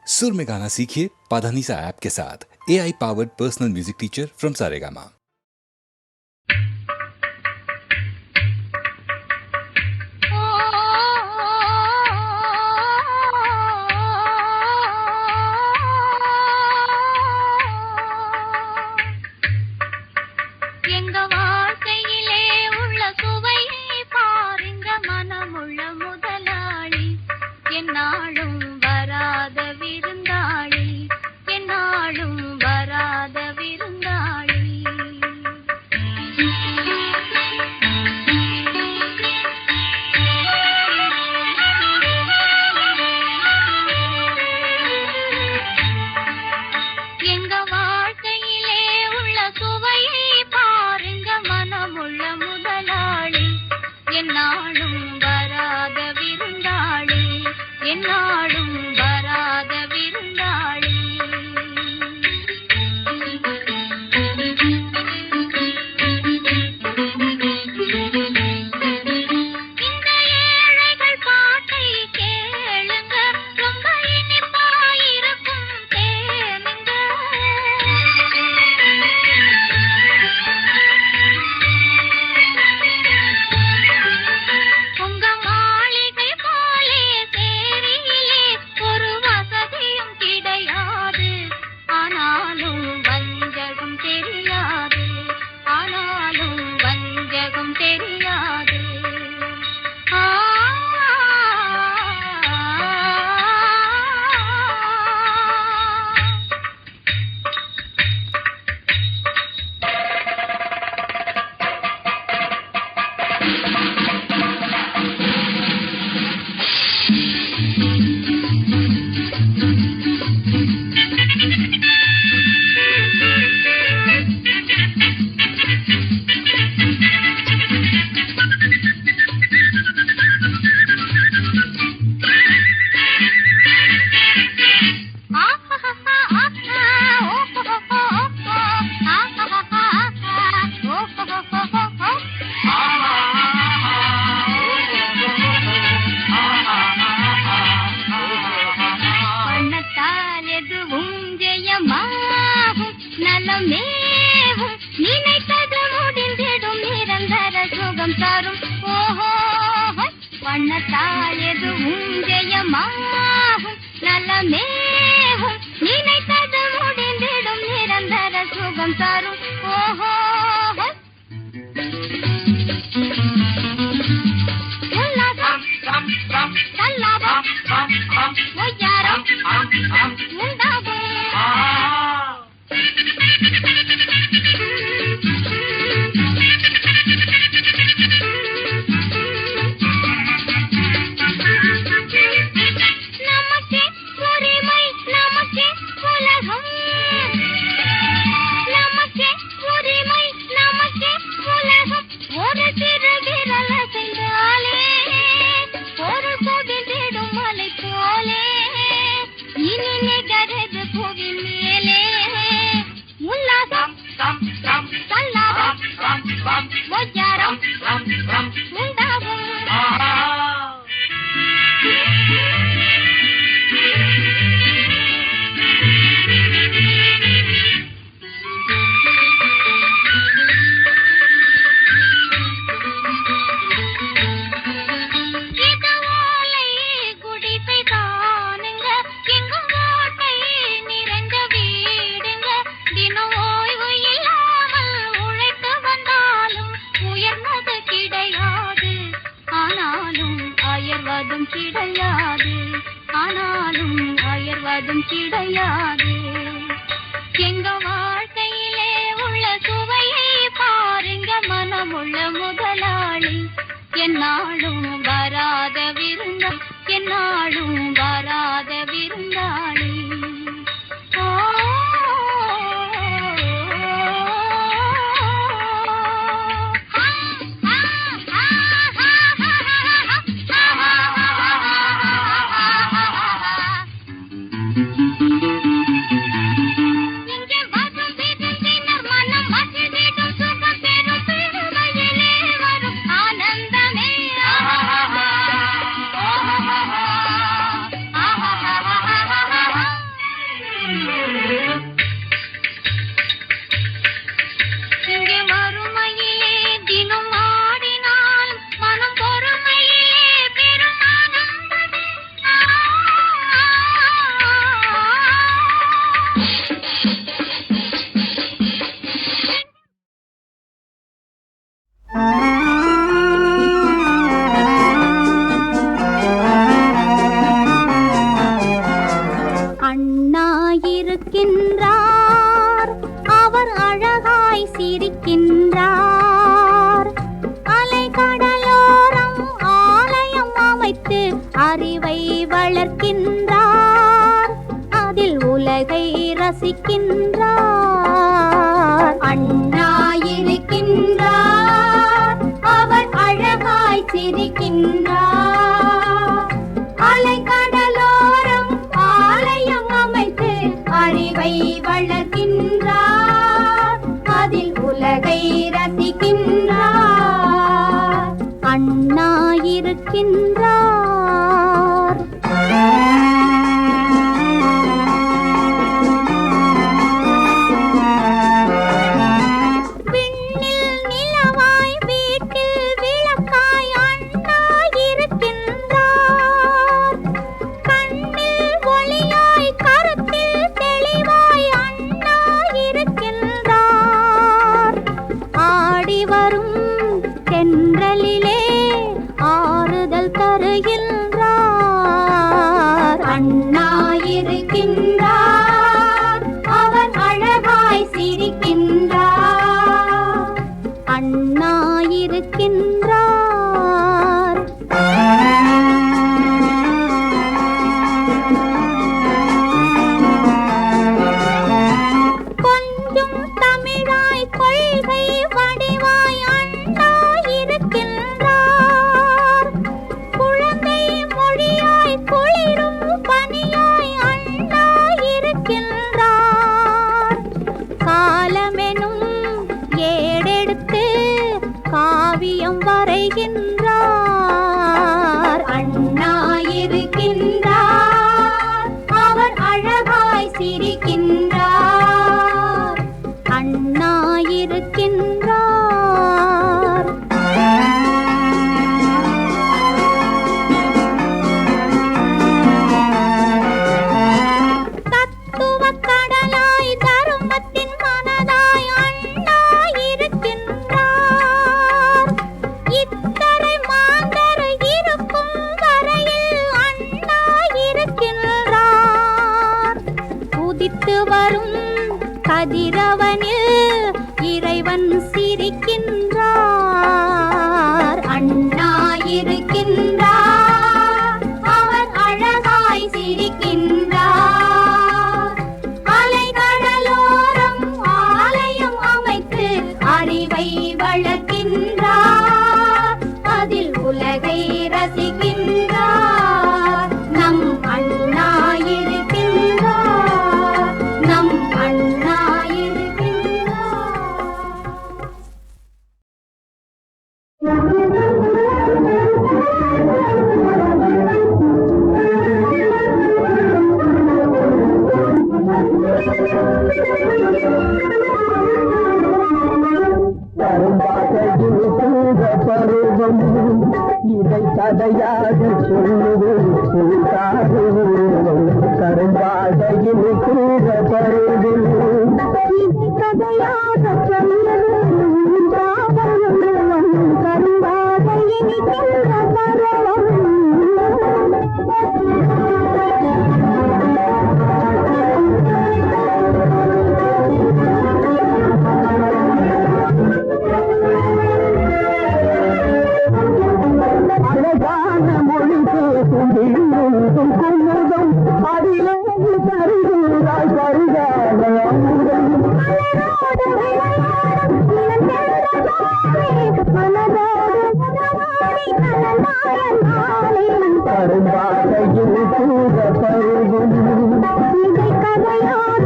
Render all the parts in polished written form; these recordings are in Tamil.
सुर में गाना सीखिए पाधानीसा ऐप के साथ। AI powered personal music teacher from Saregama. இருக்கின்றார், அவர் அழகாய் சிரிக்கின்றார். அலைகடலோரம் ஆலயம் அமைத்து அறிவை வளர்க்கின்றார், அதில் உலகை ரசிக்கின்றார். அண்ணா இருக்கின்றார், அவர் அழகாய் சிரிக்கின்றார். அலைகடலோரம் ஆலயம் அமைத்து அறிவை வளர்க்கின்றார், அதில் உலகை ரசிக்கின்றார். அண்ணா இருக்கின்றார். விண்ணில் நிலவாய் வீட்டில் விளக்காய் அண்ணா இருக்கின்றார். கண்ணில் ஒளியாய் கருத்தில் தெளிவாய் அண்ணா இருக்கின்றார். ஆடி வரும் தென்றலிலே ஆறுதல் தருகின்றார். அண்ணா இருக்கின்றார், அவர் அழகாய் சிரிக்கின்றார். அண்ணா இருக்கின்றார். கொஞ்சம் தமிழாய் கொள்கை வடிவாய் அண்ணா இருக்கின்றார். குழந்தை மொழியாய் குளிரும் பனியாய் அண்ணா இருக்கின்றார். காலமெனும் ஏடெடுத்து காவியம் வரைகின்றார். அண்ணா இருக்கின்றார், அவர் அழகாய் சிரிக்கின்றார். அண்ணா இருக்கின்றார். தத்துவக் கடலாய் தருமத்தின் மனதாய் அண்ணா இருக்கின்றார். இத்தரை மாந்தர் இருக்கும் வரையில் அண்ணா இருக்கின்றார். உதித்து வரும் கதிரவனில் இறைவன் சிரிக்கின்றார். அண்ணா இருக்கின்றார், அவர் அழகாய் சிரிக்கின்றார். அலைகடலோரம் ஆலயம் அமைத்து அறிவை வளர்க்கின்றார், அதில் உலகை ரசிக்கின்றார். நம் அண்ணா இருக்கின்றார், நம் அண்ணா இருக்கின்றார். பருவம் இதை கதையாக சொல்லுவது கரும்பாக இருக்கிற பருவம் இதை கதையாக சொல்லுவது கரும்பாக இருக்கிற பருவம். அழகான மொழி பேசும் குமுதம் அதிலே தருகிறாய் பருகாத அமுதம். கரும்பாதையில் கூட பருவம் இதை கதையாக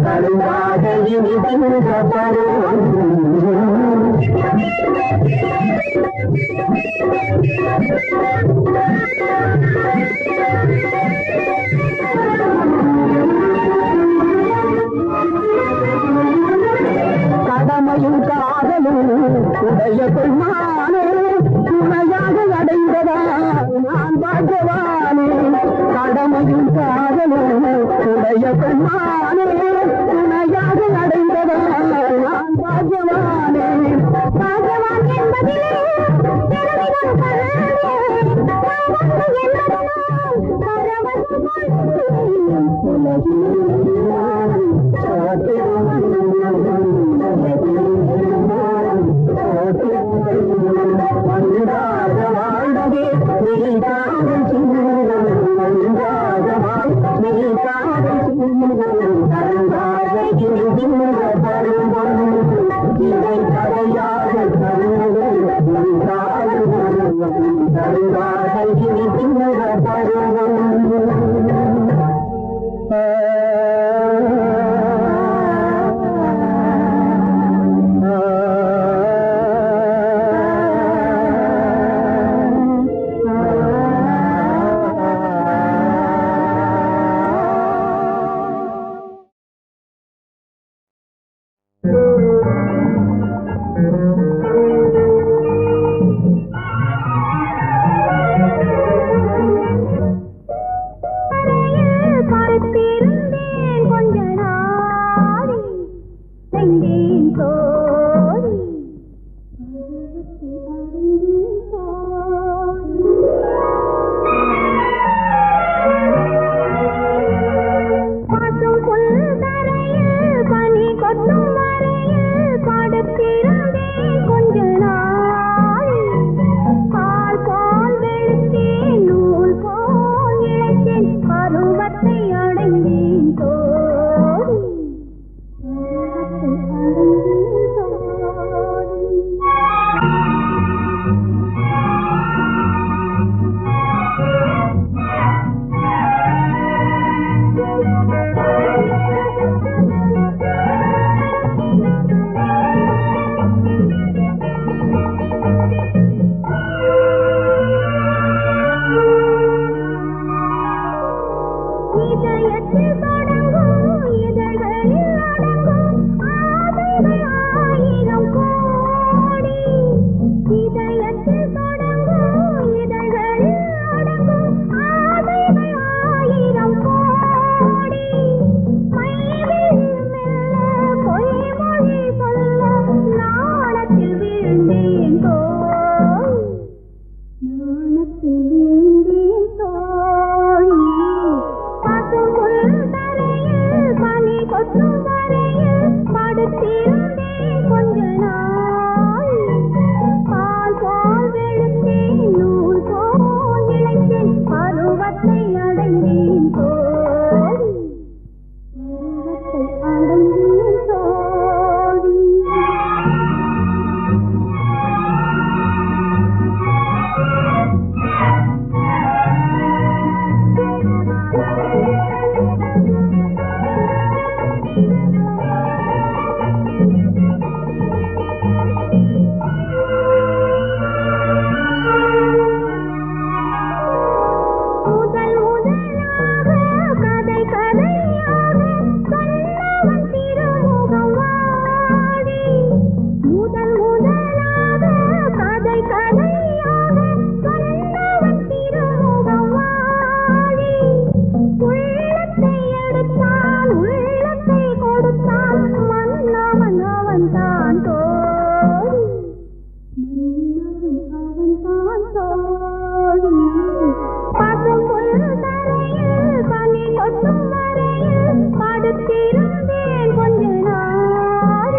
கரும்பாதையில் கூட பருவம். கடமையும் காதலும் உடைய பெருமானே துணையாக அடைந்ததா நான் பாஜவானே. கடமையும் காதலும் உடைய பெருமானே துணையாக அடைந்ததா நான் பாஜவானே. பாஜவான் என்பதிலே பெருமிதம் கருணே, இதயத்தில் தொடங்கும் இதழ்களில் அடங்கும் ஆசைகள் ஆயிரம் கோடி இதயத்தில் தொடங்கும் இதழ்களில் அடங்கும் ஆசைகள் ஆயிரம் கோடி மையில் மெல்ல பொய்மொழி சொல்ல நாணத்தில் வீழ்ந்தேன் தோய் நாணத்தில் வீழ்ந்தேன் தோழி பசும்புல் தரையில் பனி கொட்டும் வரையில் படுத்திருந்தேன் கொஞ்ச நாள் பால் போல் வெளுத்தேன் நூல் போல் இழைத்தேன் பருவத்தை அடைந்தேன் தோழி பருவத்தை அடைந்தேன் தோழி முதல் முதலாக கதை கதையாக சொன்னவன் திருமுகம் வாடி முதல் முதலாக கதை கதையாக சொன்னவன் திருமுகம் வாடி உள்ளத்தை எடுத்தான் உள்ளத்தை கொடுத்தான் மன்னவன் அவன்தான் தோழி மன்னவன் அவன்தான் தோழி பசும்புல் தரையில் பனி கொட்டும் வரையில் படுத்திருந்தேன் கொஞ்ச நாள்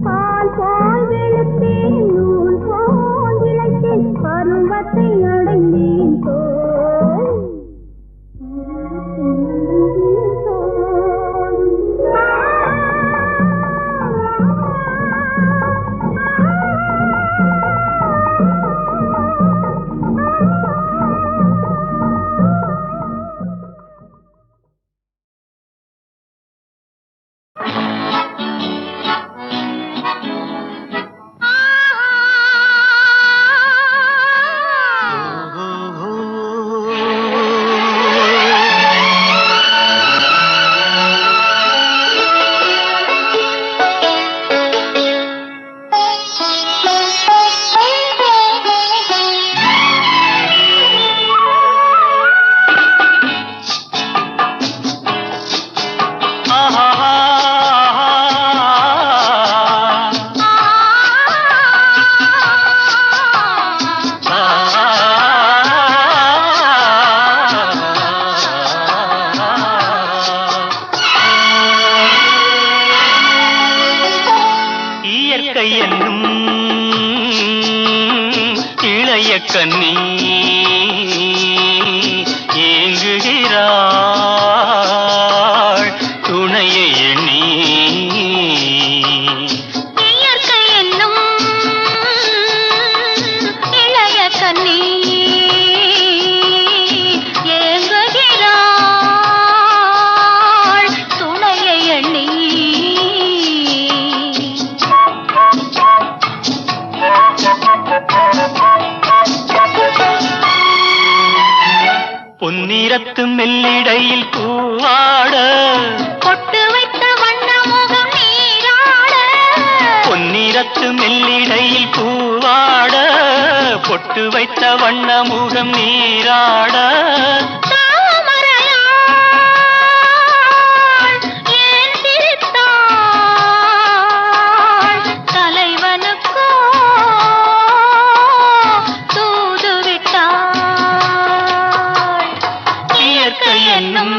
பால் போல் வெளுத்தேன் நூல் போல் இழைத்தேன் பருவத்தை அடைந்தேன் தோழி பருவத்தை அடைந்தேன் இயற்கை என்னும் இளைய கன்னி ஏங்குகிறாள் துணையை எண்ணி இயற்கை என்னும் இளைய கன்னி ஏங்குகிறாள் துணையை எண்ணி பொன்னிறத்து மெல்லிடையில் பூவாட பொட்டு வைத்த வண்ண முகம் நீராட பொன்னிறத்து மெல்லிடையில் பூவாட பொட்டு வைத்த வண்ண முகம் நீராட தாமரையாள் ஏன் சிரித்தாள் தலைவனுக்கோ தூது விட்டாள் இயற்கை என்னும்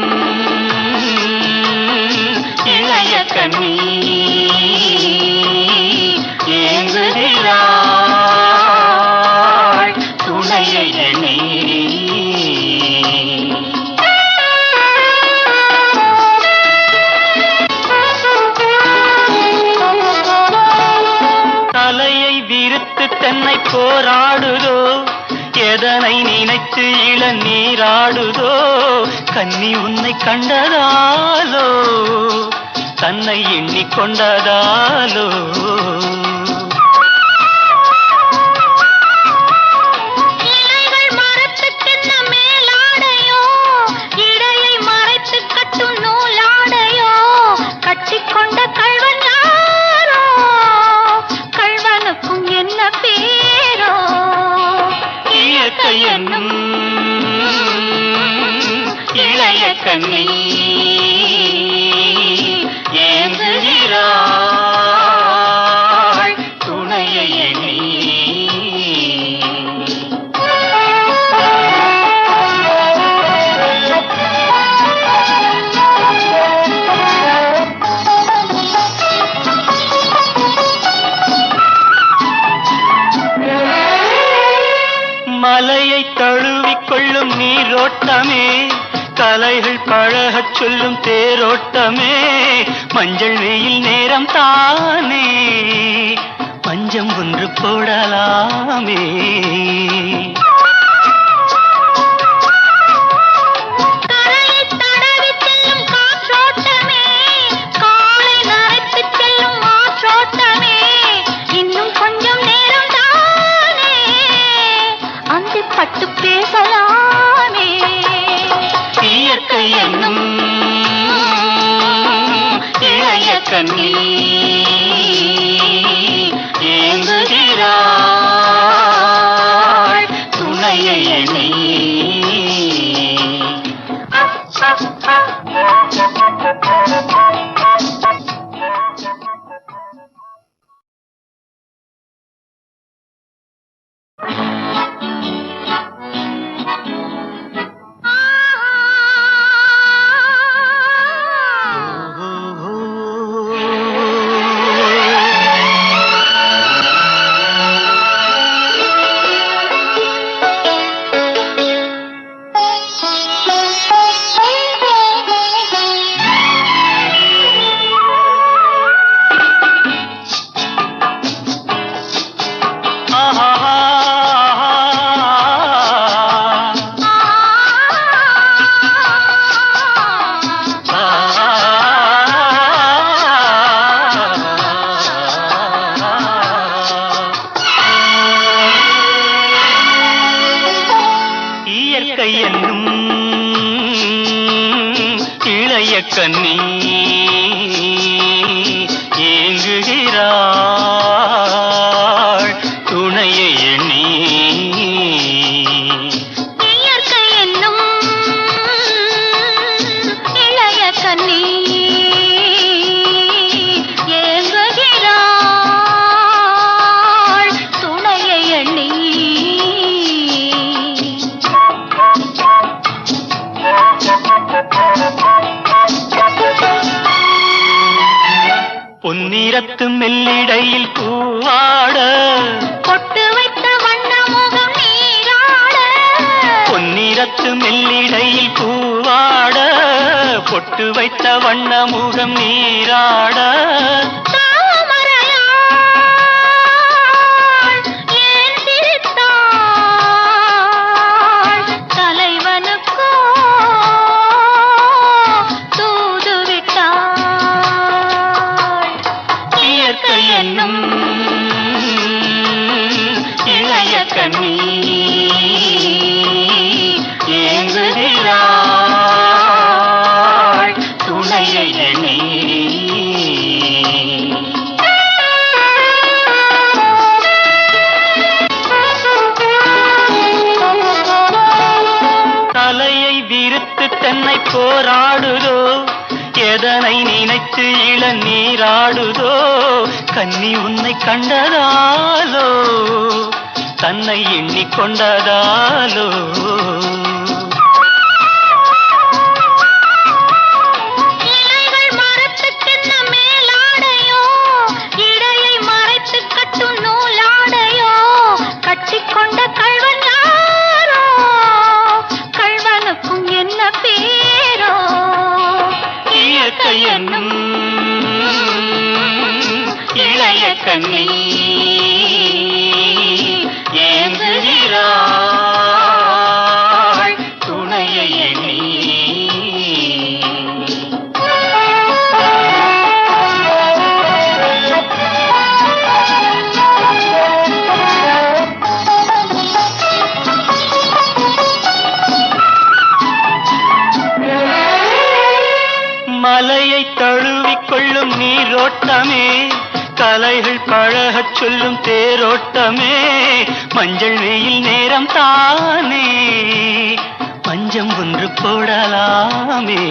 இளைய கன்னி ஏங்குகிறாள் துணையை எண்ணி தலையை விரித்து தென்னை போராடுதோ எதனை நினைத்து இளநீராடுதோ கன்னி உன்னை கண்டதாலோ தன்னை எண்ணிக்கொண்டதாலோ இலைகள் மரத்துக்கென்ன மேலாடையோ இடையை மறைத்து கண்ணி ஏங்குகிறாள் துணையை எண்ணி. மலையை தழுவிக்கொள்ளும் நீரோட்டமே, கலைகள் பழகச் சொல்லும் தேரோட்டமே, மஞ்சள் வெயில் நேரம் தானே பஞ்சம் ஒன்று போடலாமே. பட்டு பேசலாமே. இயற்கை என்னும் இளைய கண்ணி ஏங்குகிறாள் துணையை எண்ணி. கண்ணி ஏங்குகிறாள் துணையை எண்ணி. இயற்கை என்னும் இளைய கண்ணி ஏங்குகிறாள் துணையை எண்ணி. பொன்னிறத்து மெல்லிடையில் பூவாட பொட்டு வைத்த வண்ண முகம் நீராட. பொன்னிறத்து மெல்லிடையில் பூவாட பொட்டு வைத்த வண்ண முகம் நீராட. இளைய கண்ணி ஏங்குகிறாள் துணையை எண்ணி. தலையை விரித்து தன்னை போராடுதோ, எதனை நினைத்து இளநீராடுதோ, கன்னி உன்னை கண்டதாலோ தன்னை எண்ணிக்கொண்டதாலோ. இலைகள் மரத்துக்கென்ன மேலாடையோ, இடையை மறைத்து கட்டும் நூலாடையோ, கட்டிக்கொண்ட கள்வன் யாரோ, கள்வனுக்கும் என்ன பேரோ. இயற்கை என்னும் இளைய கண்ணி ஏங்குகிறாள் துணையை எண்ணி. மலையை தழுவிக்கொள்ளும் நீரோட்டமே, கலைகள் பழகச் சொல்லும் தேரோட்டமே, மஞ்சள் வெயில் நேரம் தானே மஞ்சம் ஒன்று போடலாமே.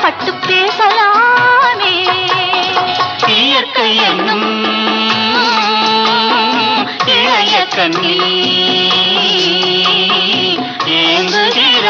பட்டு பேசலாமே. இயற்கை என்னும் இளைய கண்ணி ஏங்குகிற